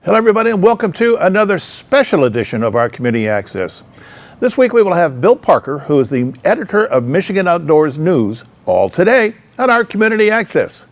Hello everybody and welcome to another special edition of our Community Access. This week we will have Bill Parker, who is the editor of Michigan Outdoors News, all today on our Community Access.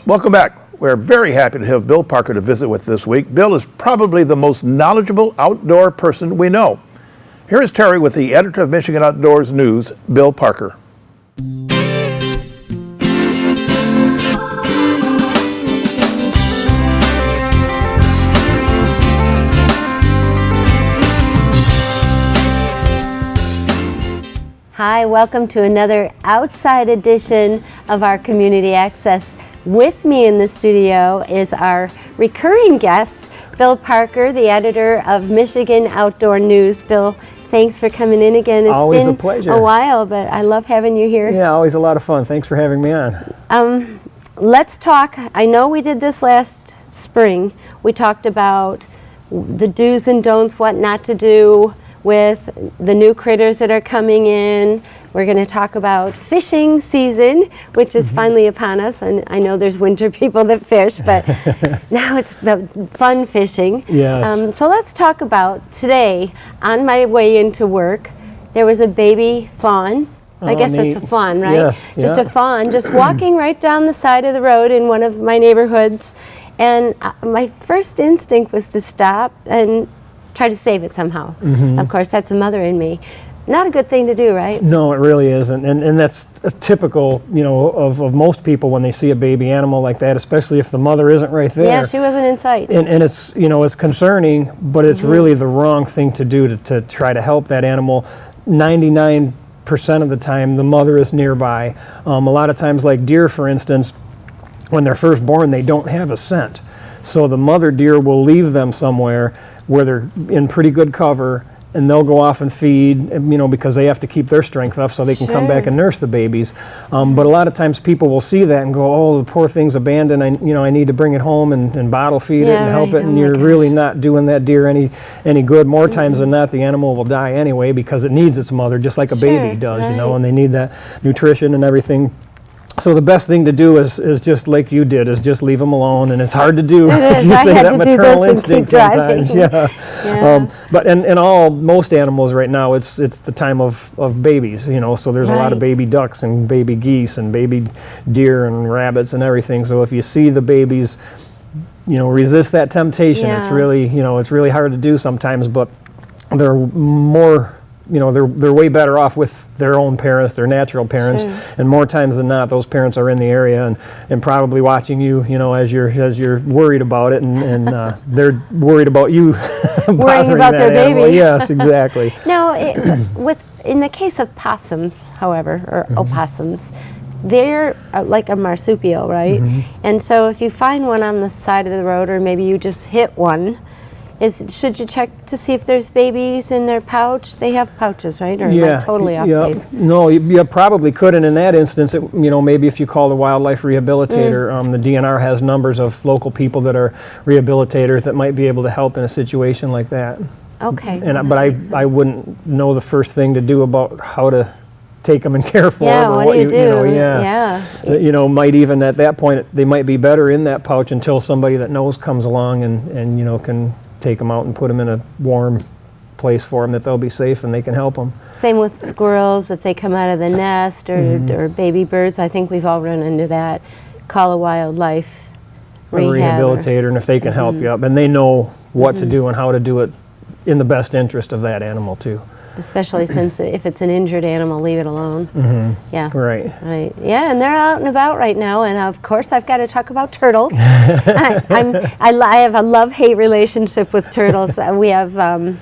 Welcome back. We're very happy to have Bill Parker to visit with this week. Bill is probably the most knowledgeable outdoor person we know. Here is Terry with the editor of Michigan Outdoors News, Bill Parker. Hi, welcome to another outside edition of our Community Access. With me in the studio is our recurring guest, Bill Parker, the editor of Michigan Outdoor News. Bill, thanks for coming in again. It's always been a pleasure. A while, but I love having you here. Yeah, always a lot of fun. Thanks for having me on. Let's talk. I know we did this last spring. We talked about the do's and don'ts, what not to do with the new critters that are coming in. We're going to talk about fishing season, which is finally upon us. And I know there's winter people that fish, but now it's the fun fishing. Yes. So let's talk about today. On my way into work, there was a baby fawn. I guess neat. it's a fawn, right? Yes, Just yeah. a fawn, just walking right down the side of the road in one of my neighborhoods. And my first instinct was to stop and try to save it somehow. Of course, that's a mother in me. Not a good thing to do, right? No, it really isn't. And that's a typical, of most people when they see a baby animal like that, especially if the mother isn't right there. Yeah, she wasn't in sight. And it's, it's concerning, but it's really the wrong thing to do to try to help that animal. 99% of the time, the mother is nearby. A lot of times, like deer, for instance, when they're first born, they don't have a scent. So the mother deer will leave them somewhere where they're in pretty good cover, and they'll go off and feed, because they have to keep their strength up so they can come back and nurse the babies. But a lot of times people will see that and go, oh, the poor thing's abandoned, I need to bring it home and bottle feed it and help it, and you're really not doing that deer any good. More times than not, the animal will die anyway because it needs its mother, just like a baby does, and they need that nutrition and everything. So the best thing to do is just like you did, is just leave them alone, and it's hard to do. It is. You I say had that to maternal do this and keep instinct sometimes. driving. Yeah. But in most animals right now, it's the time of babies. So there's a lot of baby ducks and baby geese and baby deer and rabbits and everything. So if you see the babies, resist that temptation. It's really hard to do sometimes, but they're more. They're way better off with their own parents, their natural parents, and more times than not, those parents are in the area and probably watching you, as you're worried about it, and they're worried about you worrying about their animal. baby. Yes, exactly. Now, in the case of possums, however, or opossums, they're like a marsupial, right? And so if you find one on the side of the road, or maybe you just hit one, should you check to see if there's babies in their pouch? They have pouches, right? Or am I totally off base? No, you probably could, and in that instance, maybe if you call the wildlife rehabilitator, the DNR has numbers of local people that are rehabilitators that might be able to help in a situation like that. Okay. But I wouldn't know the first thing to do about how to take them and care for them, or what do you do? Might even at that point they might be better in that pouch until somebody that knows comes along and can take them out and put them in a warm place for them that they'll be safe and they can help them. Same with squirrels, if they come out of the nest, or baby birds. I think we've all run into that. Call a wildlife rehabilitator, and if they can help you up, and they know what to do and how to do it in the best interest of that animal too. Especially since if it's an injured animal, leave it alone. Yeah. Right. Yeah, and they're out and about right now, and of course I've got to talk about turtles. I have a love-hate relationship with turtles. We have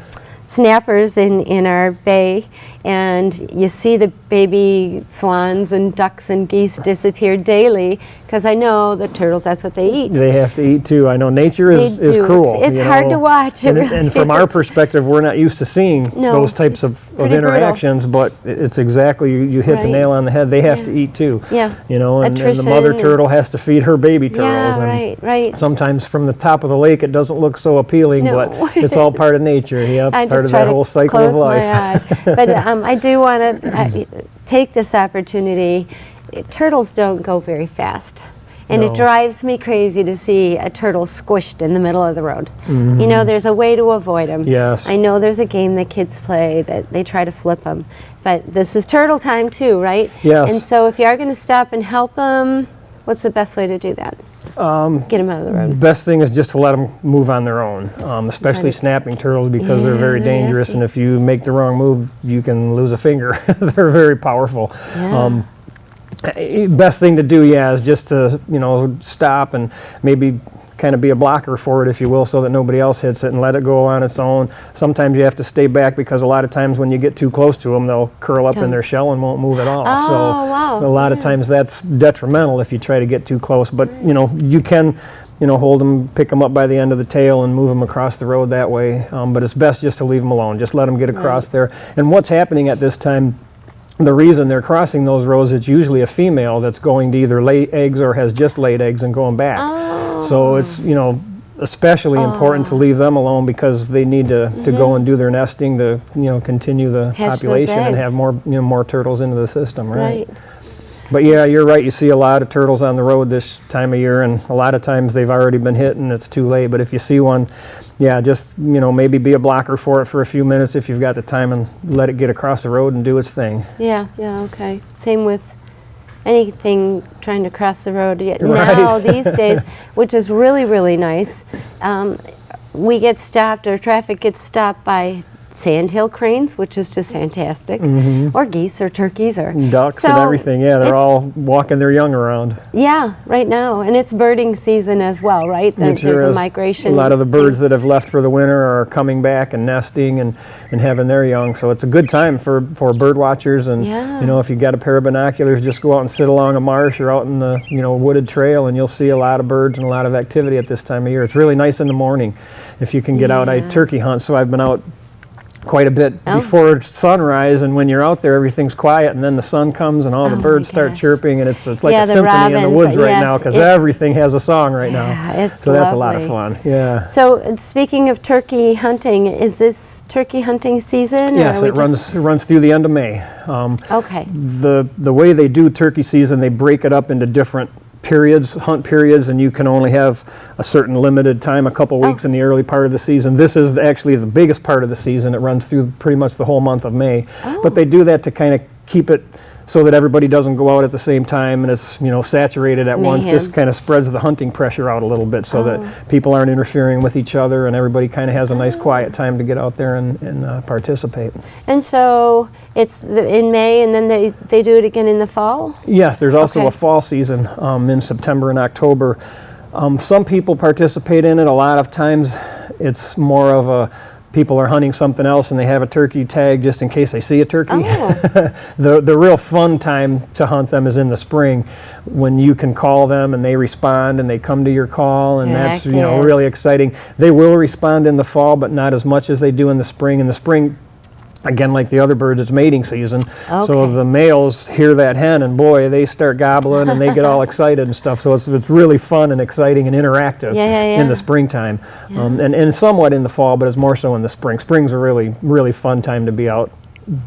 snappers in our bay, and you see the baby swans and ducks and geese disappear daily because I know the turtles, that's what they eat. They have to eat too. I know nature is They do. cruel. It's you hard know. to watch. It And, really and from our is. perspective, we're not used to seeing No, those types of pretty brutal. interactions, but it's exactly, you hit the Right. nail on the head. They have Yeah. to eat too. Yeah. You know, and the Attrition mother and- turtle has to feed her baby turtles. Yeah, and right. sometimes from the top of the lake, it doesn't look so appealing, No. but it's all part of nature. Yep, I part just of try that to whole cycle close of life. my eyes. But I do want to take this opportunity. Turtles don't go very fast. And No. it drives me crazy to see a turtle squished in the middle of the road. You know, there's a way to avoid them. Yes. I know there's a game that kids play that they try to flip them. But this is turtle time too, right? Yes. And so if you are going to stop and help them, what's the best way to do that? Get them out of the The road. best thing is just to let them move on their own, especially Right. snapping turtles because they're Yeah, very they're dangerous. nasty. And if you make the wrong move, you can lose a finger. They're very powerful. Yeah. Best thing to do, yeah, is just to, you know, stop and maybe kind of be a blocker for it, if you will, so that nobody else hits it and let it go on its own. Sometimes you have to stay back because a lot of times when you get too close to them, they'll curl up in their shell and won't move at all. Oh, So wow. a lot of times that's detrimental if you try to get too close. But, you know, you can, you know, hold them, pick them up by the end of the tail and move them across the road that way. But it's best just to leave them alone. Just let them get across there. And what's happening at this time, the reason they're crossing those roads, it's usually a female that's going to either lay eggs or has just laid eggs and going back. So it's, you know, especially important to leave them alone because they need to go and do their nesting to, you know, continue the Hatch those population and eggs. have more, you know, more turtles into the system, right? Right. But yeah, you're right. You see a lot of turtles on the road this time of year, and a lot of times they've already been hit and it's too late. But if you see one, yeah, just, you know, maybe be a blocker for it for a few minutes if you've got the time and let it get across the road and do its thing. Yeah, okay. Same with anything trying to cross the road. Yet Right. now, these days, which is really, really nice, we get stopped, or traffic gets stopped by sandhill cranes, which is just fantastic, or geese or turkeys or Ducks and So everything, yeah, they're it's- all walking their young around. Yeah, right now, and it's birding season as well, right? It sure There's a is. migration. A lot of the birds that have left for the winter are coming back and nesting and having their young. So it's a good time for bird watchers. And Yeah. you know, if you got a pair of binoculars, just go out and sit along a marsh or out in the, you know, wooded trail, and you'll see a lot of birds and a lot of activity at this time of year. It's really nice in the morning if you can get out. I Yes. turkey hunt, so I've been out quite a bit Oh. before sunrise, and when you're out there, everything's quiet, and then the sun comes and all the Oh my birds start gosh. chirping, and it's like Yeah, a the symphony in the robins, woods right yes, now because it- everything has a song right now. Yeah, it's So that's a lot of lovely. fun. Yeah. So, speaking of turkey hunting, is this turkey hunting season? or Yes, are we it runs through the end of May. Okay. The way they do turkey season, they break it up into different periods, hunt periods, and you can only have a certain limited time, a couple weeks in the early part of the season. This is actually the biggest part of the season. It runs through pretty much the whole month of May. But they do that to kind of keep it so that everybody doesn't go out at the same time and it's, you know, saturated at once. This Mayhem. kind of spreads the hunting pressure out a little bit so that people aren't interfering with each other and everybody kind of has a nice quiet time to get out there and participate. And so it's in May, and then they do it again in the fall? Yes, there's also Okay. a fall season in September and October. Some people participate in it. A lot of times it's more of a people are hunting something else and they have a turkey tag just in case they see a turkey. Oh. The real fun time to hunt them is in the spring when you can call them and they respond and they come to your call, and They're that's, you know, active. really exciting. They will respond in the fall, but not as much as they do in the spring. In the spring, again, like the other birds, it's mating season. So Okay. the males hear that hen and boy, they start gobbling and they get all excited and stuff. So it's really fun and exciting and interactive Yeah. in the springtime. And somewhat in the fall, but it's more so in the spring. Spring's a really, really fun time to be out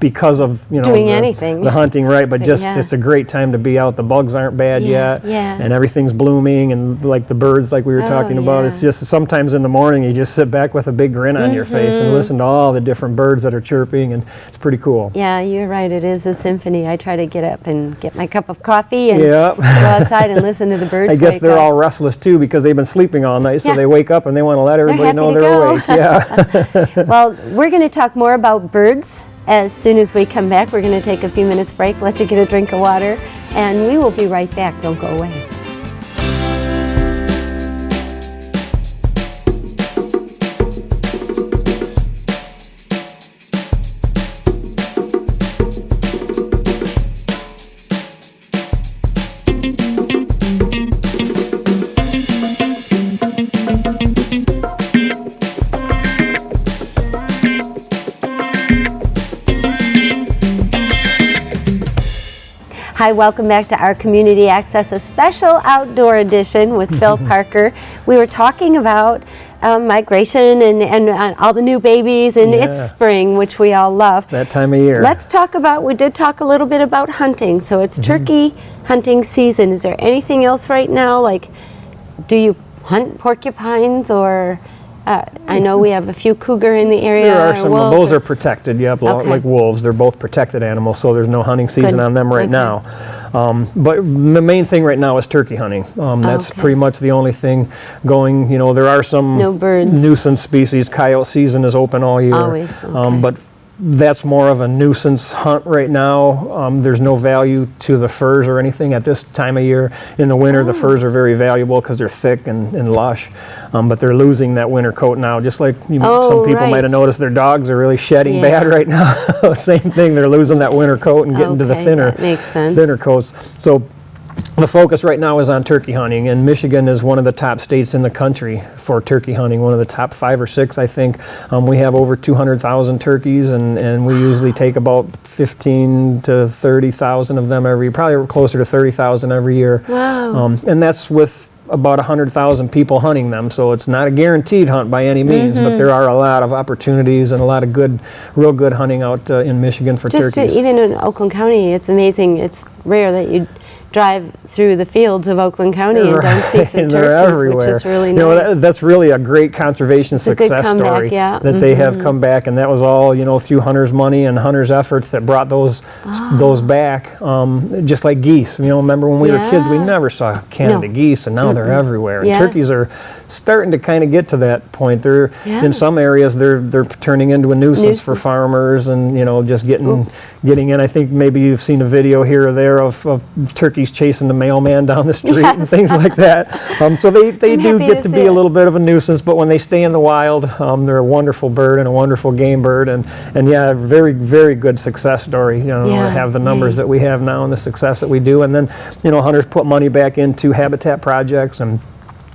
because of, you know, Doing anything. the hunting, right? But just Yeah. it's a great time to be out. The bugs aren't bad Yeah, yet, yeah. and everything's blooming, and like the birds, like we were Oh, talking about. yeah. It's just sometimes in the morning you just sit back with a big grin on your face and listen to all the different birds that are chirping, and it's pretty cool. Yeah, you're right. It is a symphony. I try to get up and get my cup of coffee and Yep. go outside and listen to the birds. I guess wake they're up. all restless too because they've been sleeping all night, so Yeah. they wake up and they want to let everybody happy know to they're go. awake. Yeah. Well, we're going to talk more about birds as soon as we come back. We're going to take a few minutes break, let you get a drink of water, and we will be right back. Don't go away. Hi, welcome back to our Community Access, a special outdoor edition with Bill Parker. We were talking about migration and all the new babies, and it's spring, which we all love. That time of year. Let's talk about, we did talk a little bit about hunting. So it's turkey hunting season. Is there anything else right now? Like, do you hunt porcupines or... I know we have a few cougar in the area. There are some. Those are protected. Yep, like wolves. They're both protected animals, so there's no hunting season on them right now. But the main thing right now is turkey hunting. That's pretty much the only thing going. You know, there are some nuisance species. Coyote season is open all year. Always. But that's more of a nuisance hunt right now. There's no value to the furs or anything at this time of year. In the winter, the furs are very valuable because they're thick and lush. But they're losing that winter coat now, just like some people might have noticed their dogs are really shedding bad right now. Same thing, they're losing that winter coat and getting to the thinner coats. So the focus right now is on turkey hunting, and Michigan is one of the top states in the country for turkey hunting, one of the top 5 or 6, I think. We have over 200,000 turkeys, and we usually take about 15 to 30,000 of them probably closer to 30,000 every year. Wow. And that's with about 100,000 people hunting them, so it's not a guaranteed hunt by any means, but there are a lot of opportunities and a lot of real good hunting out in Michigan for turkeys. Even in Oakland County, it's amazing. It's rare that you drive through the fields of Oakland County and don't see some turkeys, which is really nice. You know, that's really a great conservation success story that they have come back, and that was all, you know, through hunters' money and hunters' efforts that brought those back. Just like geese. You know, remember when we were kids, we never saw Canada geese, and now they're everywhere. And turkeys are starting to kind of get to that point. They're in some areas they're turning into a nuisance for farmers, and you know, just getting in. I think maybe you've seen a video here or there of turkeys chasing the mailman down the street and things like that. So they do get to be a little bit of a nuisance, but when they stay in the wild, they're a wonderful bird and a wonderful game bird, and yeah, very, very good success story. You know, to have the numbers that we have now and the success that we do, and then you know, hunters put money back into habitat projects. And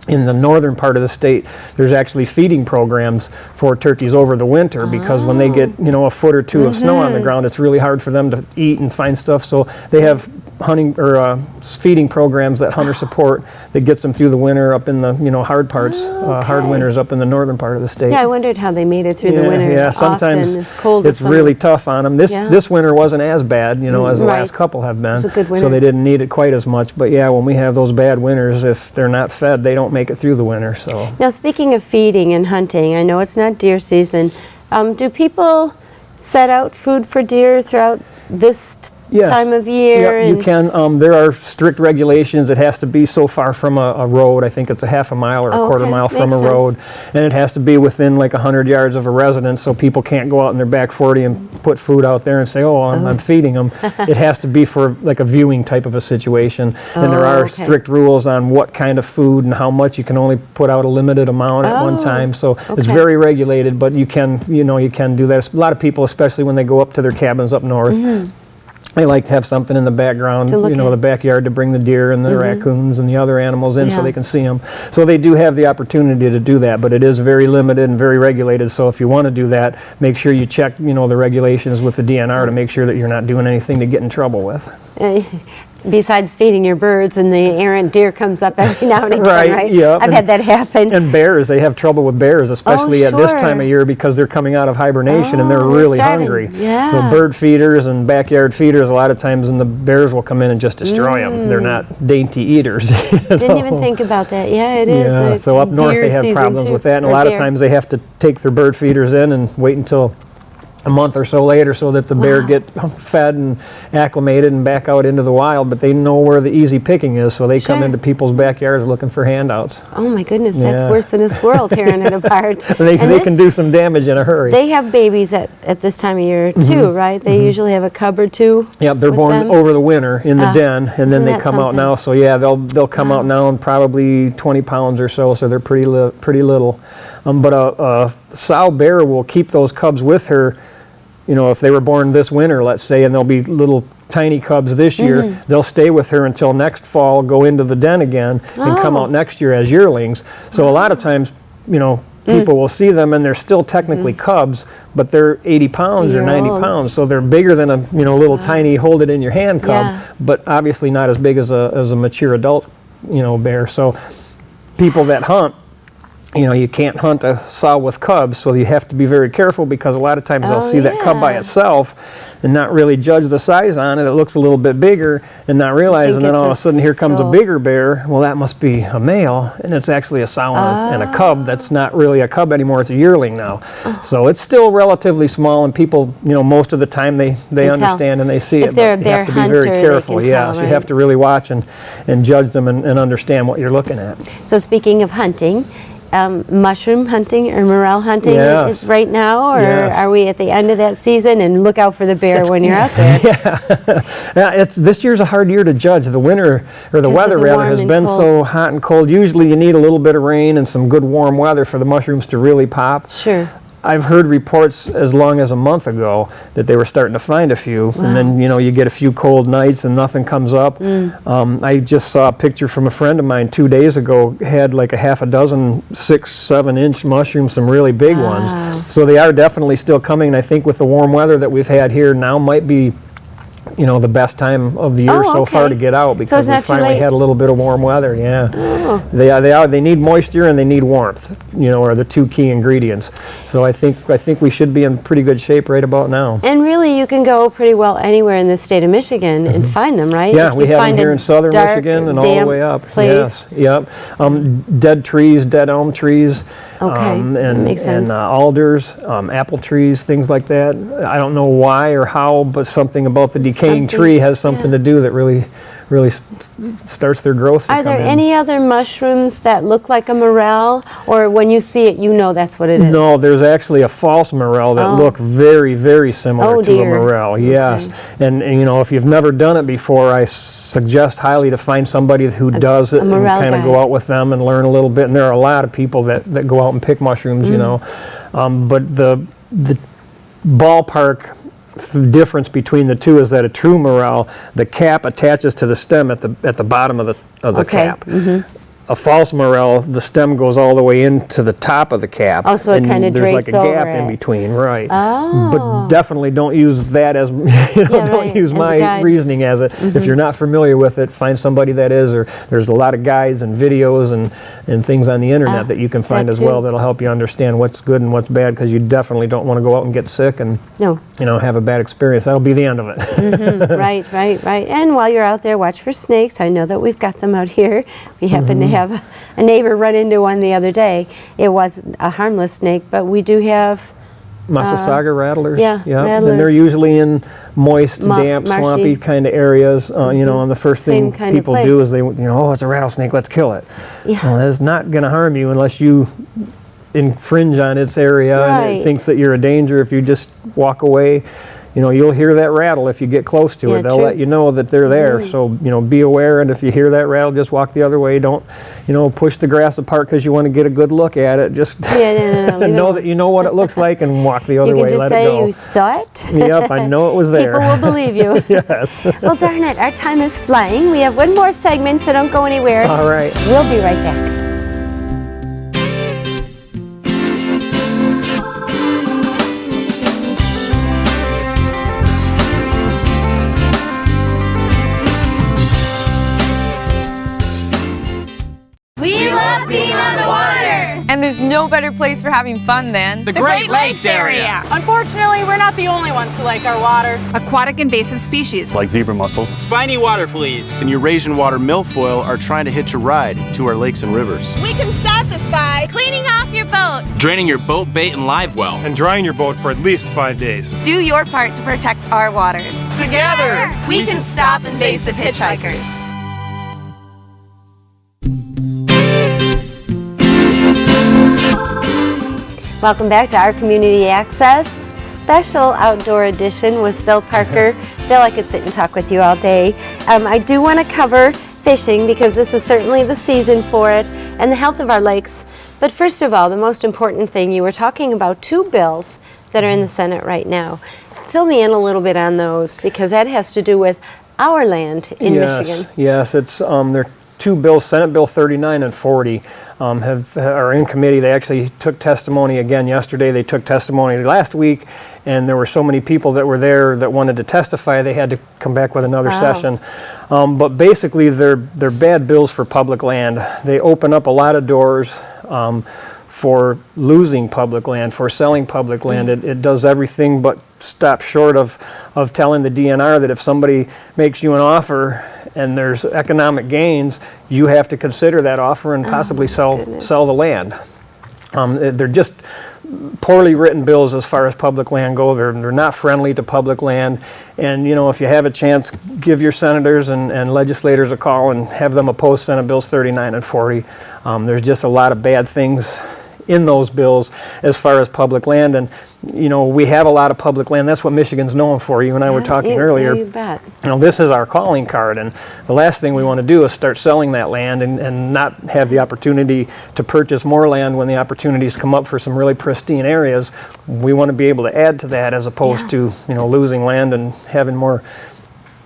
in the northern part of the state, there's actually feeding programs for turkeys over the winter, because when they get, you know, a foot or two of snow on the ground, it's really hard for them to eat and find stuff. So they have hunting or feeding programs that hunters support that gets them through the winter up in the, you know, hard parts, hard winters up in the northern part of the state. Yeah, I wondered how they made it through the winter. Yeah, sometimes it's really tough on them. This winter wasn't as bad, you know, as the last couple have been. It was a good winter. So they didn't need it quite as much. But yeah, when we have those bad winters, if they're not fed, they don't make it through the winter. So now, speaking of feeding and hunting, I know it's not deer season. Do people set out food for deer throughout this time of year? Yeah, you can. There are strict regulations. It has to be so far from a road. I think it's a half a mile or a quarter mile from a road. And it has to be within like 100 yards of a residence, so people can't go out in their back 40 and put food out there and say, oh, I'm feeding them. It has to be for like a viewing type of a situation. And there are strict rules on what kind of food and how much. You can only put out a limited amount at one time. So it's very regulated, but you can do that. A lot of people, especially when they go up to their cabins up north, they like to have something in the background, you know, the backyard, to bring the deer and the raccoons and the other animals in so they can see them. So they do have the opportunity to do that, but it is very limited and very regulated. So if you want to do that, make sure you check, you know, the regulations with the DNR to make sure that you're not doing anything to get in trouble with. Besides feeding your birds, and the errant deer comes up every now and again, right? Yeah. I've had that happen. And bears, they have trouble with bears, especially at this time of year, because they're coming out of hibernation and they're really hungry. So bird feeders and backyard feeders, a lot of times, and the bears will come in and just destroy them. They're not dainty eaters. Didn't even think about that. Yeah, it is. Yeah, so up north they have problems with that, and a lot of times they have to take their bird feeders in and wait until a month or so later so that the bear get fed and acclimated and back out into the wild, but they know where the easy picking is, so they come into people's backyards looking for handouts. Oh my goodness, that's worse than a squirrel tearing it apart. They can do some damage in a hurry. They have babies at this time of year too, right? They usually have a cub or two. Yep, they're born over the winter in the den, and then they come out now. So yeah, they'll come out now and probably 20 pounds or so they're pretty little. But a sow bear will keep those cubs with her. You know, if they were born this winter, let's say, and they'll be little tiny cubs this year, they'll stay with her until next fall, go into the den again, and come out next year as yearlings. So a lot of times, you know, people will see them and they're still technically cubs, but they're 80 pounds or 90 old. pounds, so they're bigger than a little tiny hold it in your hand cub, Yeah. but obviously not as big as a mature adult bear. So people that hunt, you can't hunt a sow with cubs, so you have to be very careful, because a lot of times they'll see that cub by itself and not really judge the size on it. It looks a little bit bigger and not realize, and then all of a sudden here comes a bigger bear. Well, that must be a male, and it's actually a sow and a cub that's not really a cub anymore. It's a yearling now. So it's still relatively small, and people, most of the time they understand and they see it. They're a But you bear have to be hunter, very they careful. can Yeah, tell, so you have to really watch and judge them and understand what you're looking at. So speaking of hunting, mushroom hunting or morel hunting is right now, or are we at the end of that season? And look out for the bear when you're out there. Yeah, this year's a hard year to judge. The winter, or the weather rather, has been so hot and cold. Usually you need a little bit of rain and some good warm weather for the mushrooms to really pop. Sure. I've heard reports as long as a month ago that they were starting to find a few, and then you get a few cold nights and nothing comes up. I just saw a picture from a friend of mine 2 days ago, had like a half a dozen 6-7 inch mushrooms, some really big ones. So they are definitely still coming, and I think with the warm weather that we've had here now might be the best time of the year so far to get out, because we finally had a little bit of warm weather. They need moisture and they need warmth, are the two key ingredients. So I think we should be in pretty good shape right about now. And really, you can go pretty well anywhere in the state of Michigan and find them, right? Yeah, we have them here in southern Michigan and all the way up. Place. Yes, yep. Dead trees, dead elm trees. That makes sense. And alders, apple trees, things like that. I don't know why or how, but something about the decaying tree has something to do that really starts their growth. Are there any other mushrooms that look like a morel, or when you see it, that's what it is? No, there's actually a false morel that look very, very similar to a morel. Yes, and if you've never done it before, I suggest highly to find somebody who does it and kind of go out with them and learn a little bit. And there are a lot of people that go out and pick mushrooms, but the ballpark difference between the two is that a true morel, the cap attaches to the stem at the bottom of the cap. A false morel, the stem goes all the way into the top of the cap. Oh, so it kind of there's like a gap in between, right? But definitely don't use that as don't use my reasoning as it. If you're not familiar with it, find somebody that is. Or there's a lot of guides and videos and things on the internet that you can find as well that'll help you understand what's good and what's bad, because you definitely don't want to go out and get sick and have a bad experience. That'll be the end of it. Right. And while you're out there, watch for snakes. I know that we've got them out here. We happen to have a neighbor run into one the other day. It was a harmless snake, but we do have Massasauga rattlers. Rattlers. And they're usually in moist, damp, swampy kind of areas. And the first thing people do is it's a rattlesnake, let's kill it. Well, that's not going to harm you unless you infringe on its area and it thinks that you're a danger. If you just walk away, you'll hear that rattle if you get close to it. They'll let you know that they're there. So, be aware, and if you hear that rattle, just walk the other way. Don't, push the grass apart because you want to get a good look at it. Just know that you know what it looks like and walk the other way. Let it go. You saw it? Yep, I know it was there. People will believe you. Yes. Well, darn it, our time is flying. We have one more segment, so don't go anywhere. All right. We'll be right back. We love being on the water! And there's no better place for having fun than the Great Lakes area. Unfortunately, we're not the only ones who like our water. Aquatic invasive species like zebra mussels, spiny water fleas, and Eurasian water milfoil are trying to hitch a ride to our lakes and rivers. We can stop this by cleaning off your boat, draining your boat, bait, and live well, and drying your boat for at least 5 days. Do your part to protect our waters. Together, we can stop invasive hitchhikers. Welcome back to our Community Access special outdoor edition with Bill Parker. Bill, I could sit and talk with you all day. I do want to cover fishing because this is certainly the season for it, and the health of our lakes. But first of all, the most important thing, you were talking about 2 bills that are in the Senate right now. Fill me in a little bit on those, because that has to do with our land in Michigan. Yes, it's they're two bills, Senate Bill 39 and 40, are in committee. They actually took testimony again yesterday. They took testimony last week, and there were so many people that were there that wanted to testify, they had to come back with another session. But basically, they're bad bills for public land. They open up a lot of doors for losing public land, for selling public land. It does everything but stop short of telling the DNR that if somebody makes you an offer and there's economic gains, you have to consider that offer and possibly sell the land. They're just poorly written bills as far as public land go. They're not friendly to public land. And you know, if you have a chance, give your senators and legislators a call and have them oppose Senate Bills 39 and 40. There's just a lot of bad things in those bills as far as public land. And you know, we have a lot of public land. That's what Michigan's known for. You and I were talking earlier. You bet. You know, this is our calling card, and the last thing we want to do is start selling that land and not have the opportunity to purchase more land when the opportunities come up for some really pristine areas. We want to be able to add to that as opposed to, you know, losing land and having more,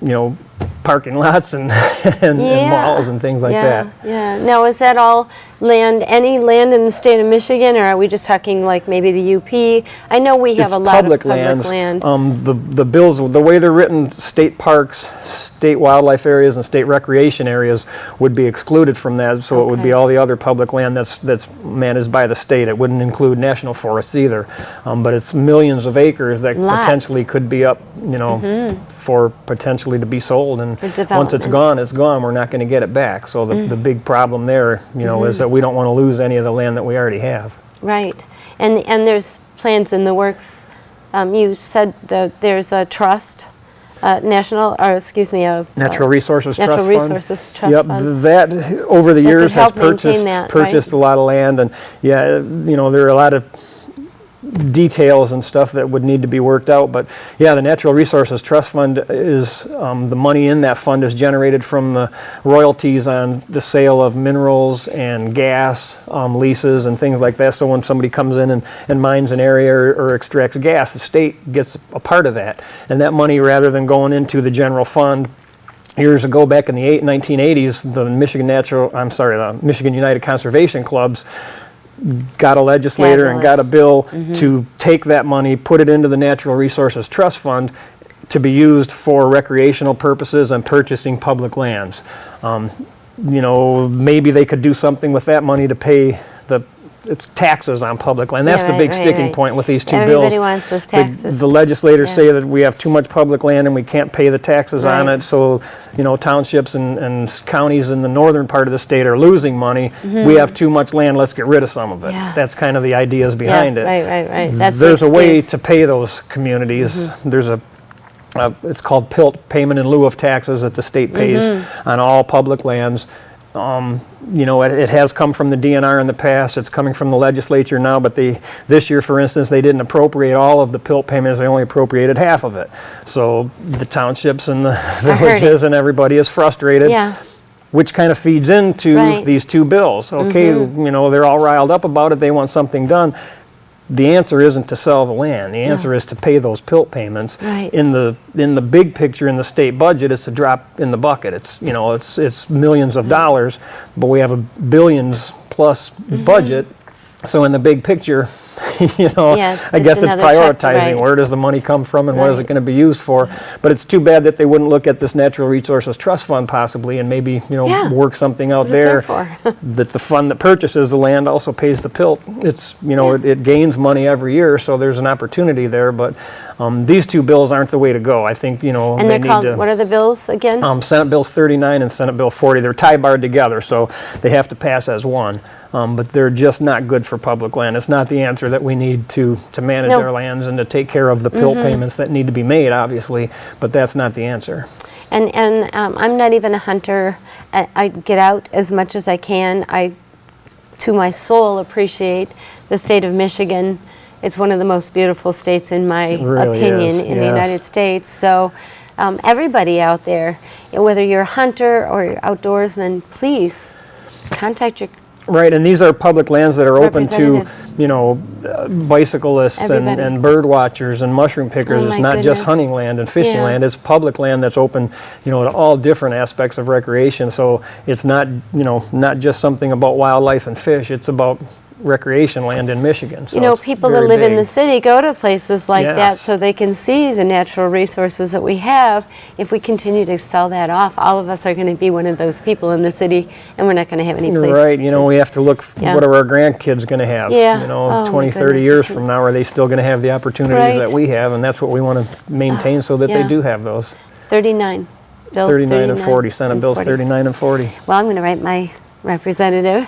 you know, parking lots and malls and things like that. Yeah. Now, is that all land, any land in the state of Michigan, or are we just talking like maybe the UP? I know we have a lot of public land. The bills, the way they're written, state parks, state wildlife areas, and state recreation areas would be excluded from that. So it would be all the other public land that's managed by the state. It wouldn't include national forests either. But it's millions of acres that potentially could be up, you know, for potentially to be sold. And once it's gone, it's gone. We're not going to get it back. So the big problem there, you know, is that we don't want to lose any of the land that we already have. Right. And there's plans in the works. You said that there's a trust, Natural Resources Trust Fund. That over the years has purchased a lot of land, and you know, there are a lot of details and stuff that would need to be worked out, but yeah, the Natural Resources Trust Fund is the money in that fund is generated from the royalties on the sale of minerals and gas leases and things like that. So when somebody comes in and mines an area or extracts gas, the state gets a part of that, and that money, rather than going into the general fund, years ago, back in the 1980s, the Michigan United Conservation Clubs got a legislator and got a bill to take that money, put it into the Natural Resources Trust Fund to be used for recreational purposes and purchasing public lands. You know, maybe they could do something with that money to pay its taxes on public land. That's the big sticking point with these two bills. Everybody wants those taxes. The legislators say that we have too much public land and we can't pay the taxes on it, so you know, townships and counties in the northern part of the state are losing money. We have too much land, let's get rid of some of it. That's kind of the ideas behind it. Right. There's a way to pay those communities. There's it's called PILT, payment in lieu of taxes, that the state pays on all public lands. You know, it has come from the DNR in the past. It's coming from the legislature now, but this year, for instance, they didn't appropriate all of the PILT payments. They only appropriated half of it. So the townships and the villages and everybody is frustrated, which kind of feeds into these two bills. Okay, you know, they're all riled up about it. They want something done. The answer isn't to sell the land. The answer is to pay those PILT payments. In the big picture, in the state budget, it's a drop in the bucket. It's, you know, it's millions of dollars, but we have a billions plus budget. So in the big picture, you know, I guess it's prioritizing where does the money come from and what is it going to be used for. But it's too bad that they wouldn't look at this Natural Resources Trust Fund possibly and maybe, you know, work something out there that the fund that purchases the land also pays the PILT. It's, you know, it gains money every year, so there's an opportunity there. But these two bills aren't the way to go. I think, you know, and they're called, what are the bills again? Senate Bills 39 and Senate Bill 40. They're tie-barred together, so they have to pass as one. But they're just not good for public land. It's not the answer that we need to manage our lands and to take care of the PILT payments that need to be made, obviously, but that's not the answer. And I'm not even a hunter. I get out as much as I can. I, to my soul, appreciate the state of Michigan. It's one of the most beautiful states, in my opinion, in the United States. So everybody out there, whether you're a hunter or you're outdoorsman, please contact your Right, and these are public lands that are open to, Representatives. bicyclists Everybody. and bird watchers and mushroom pickers. Oh, It's my not just goodness. hunting land and fishing Yeah. land. It's public land that's open, to all different aspects of recreation. So it's not, not just something about wildlife and fish. It's about recreation land in Michigan. So it's People that very live in big. the city go to places like that Yes. so they can see the natural resources that we have. If we continue to sell that off, all of us are going to be one of those people in the city, and we're not going to have any place. Right, to, we have to look, what are our grandkids going to have? Yeah. Oh, my 20, 30 goodness. years from now, are they still going to have the opportunities Right. that we have? And that's what we want to maintain so that yeah. they do have those. 39. Bill 39 and 40. Senate Bills 40. 39 and 40. Well, I'm going to write my representative.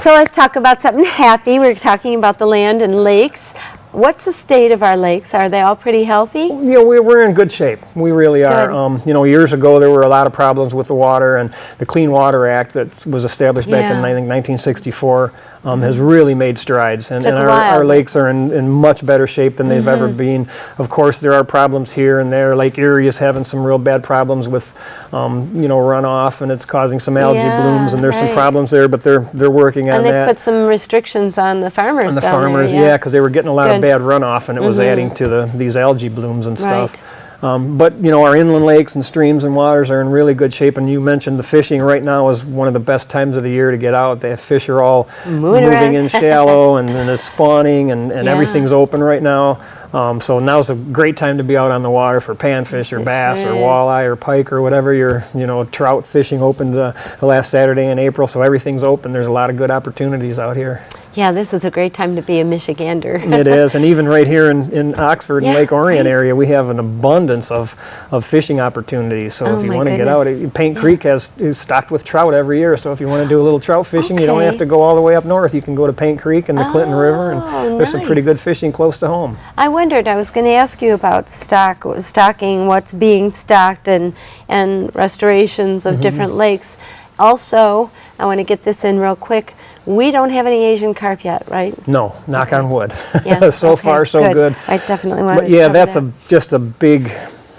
So let's talk about something happy. We're talking about the land and lakes. What's the state of our lakes? Are they all pretty healthy? We're in good shape. We really are. Good. Years ago there were a lot of problems with the water, and the Clean Water Act that was established back in, I think, 1964 has really made strides. And, Took a our while. lakes are in much better shape than they've ever been. Of course, there are problems here and there. Lake Erie is having some real bad problems with, runoff, and it's causing some algae blooms, and there's some right. problems there, but they're working on And that. they've put some restrictions on the farmers On the down farmers, there. yeah, because they were getting a lot of Good. bad runoff, and it was adding to these algae blooms and stuff. Right. But our inland lakes and streams and waters are in really good shape. And you mentioned the fishing right now is one of the best times of the year to get out. The fish are all moving in shallow, and then it's spawning, and everything's open right now. So now's a great time to be out on the water for panfish or bass or walleye or pike or whatever. Trout fishing opened the last Saturday in April, so everything's open. There's a lot of good opportunities out here. Yeah, this is a great time to be a Michigander. It is, and even right here in Oxford and Lake Orion area, we have an abundance of fishing opportunities. So if you want to get out, Paint Creek is stocked with trout every year. So if you want to do a little trout fishing, you don't have to go all the way up north. You can go to Paint Creek and the Clinton River, and there's some pretty good fishing close to home. I was going to ask you about stocking, what's being stocked, and restorations of different lakes. Also, I want to get this in real quick. We don't have any Asian carp yet, right? No, knock on wood. Yeah. So far, so good. I definitely want But to cover that's that. just a big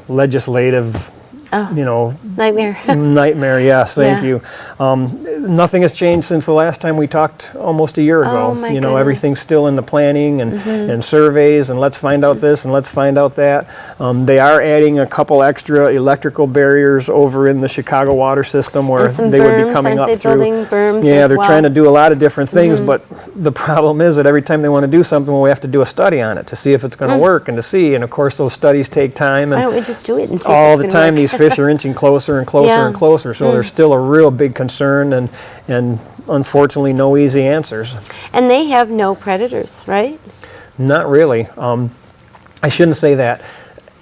legislative, nightmare. nightmare. Yes, thank Yeah. you. Nothing has changed since the last time we talked almost a year ago. Oh, my goodness. Everything's still in the planning and surveys, and let's find out this and let's find out that. They are adding a couple extra electrical barriers over in the Chicago water system where And some they would be berms, coming aren't up they through. building berms Yeah, as they're well? trying to do a lot of different things, but the problem is that every time they want to do something, we have to do a study on it to see if it's going to work and to see. And of course, those studies take time. Why And don't we just do it and see all if the it's gonna time, work? these fish are inching closer and closer Yeah. and closer. So there's still a real big concern, and unfortunately, no easy answers. And they have no predators, right? Not really. I shouldn't say that.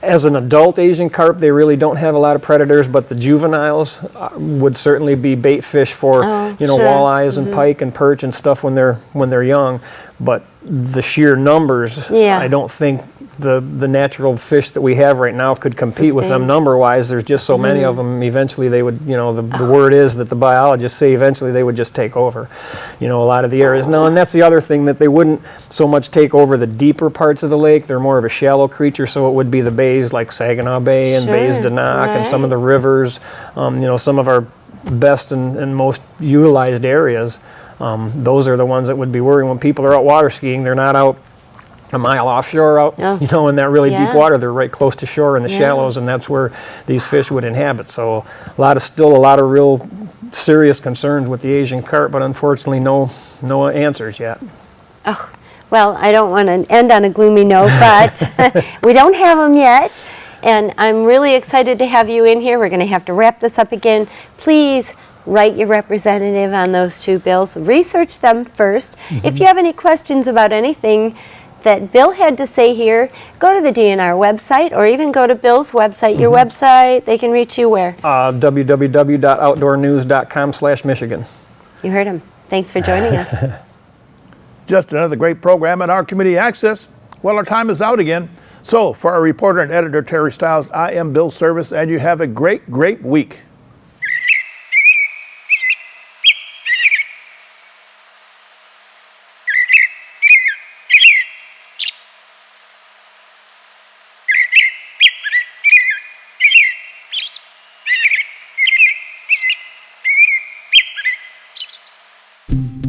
As an adult Asian carp, they really don't have a lot of predators, but the juveniles would certainly be bait fish for, Sure. walleyes and pike and perch and stuff when they're young. But the sheer numbers, I don't think the natural fish that we have right now could compete with them Sustain. number-wise. There's just so many of them. Eventually, they would, the word is that the biologists say eventually they would just take over, a lot of the areas. Now, and that's the other thing, that they wouldn't so much take over the deeper parts of the lake. They're more of a shallow creature, so it would be the bays like Saginaw Bay and Bays Sure, Denac and some of right. the rivers, some of our best and most utilized areas. Those are the ones that would be worrying when people are out water skiing. They're not out a mile offshore out, in that really deep water. They're right close to shore in the shallows, and that's where these fish would inhabit. So still a lot of real serious concerns with the Asian carp, but unfortunately no answers yet. Oh, well, I don't want to end on a gloomy note, but we don't have them yet. And I'm really excited to have you in here. We're going to have to wrap this up again. Please write your representative on those two bills. Research them first. If you have any questions about anything that Bill had to say here, go to the DNR website or even go to Bill's website. Your website, they can reach you where? www.outdoornews.com/Michigan. You heard him. Thanks for joining us. Just another great program on our community access. Well, our time is out again. So for our reporter and editor, Terry Stiles, I am Bill Service, and you have a great, great week. Thank you.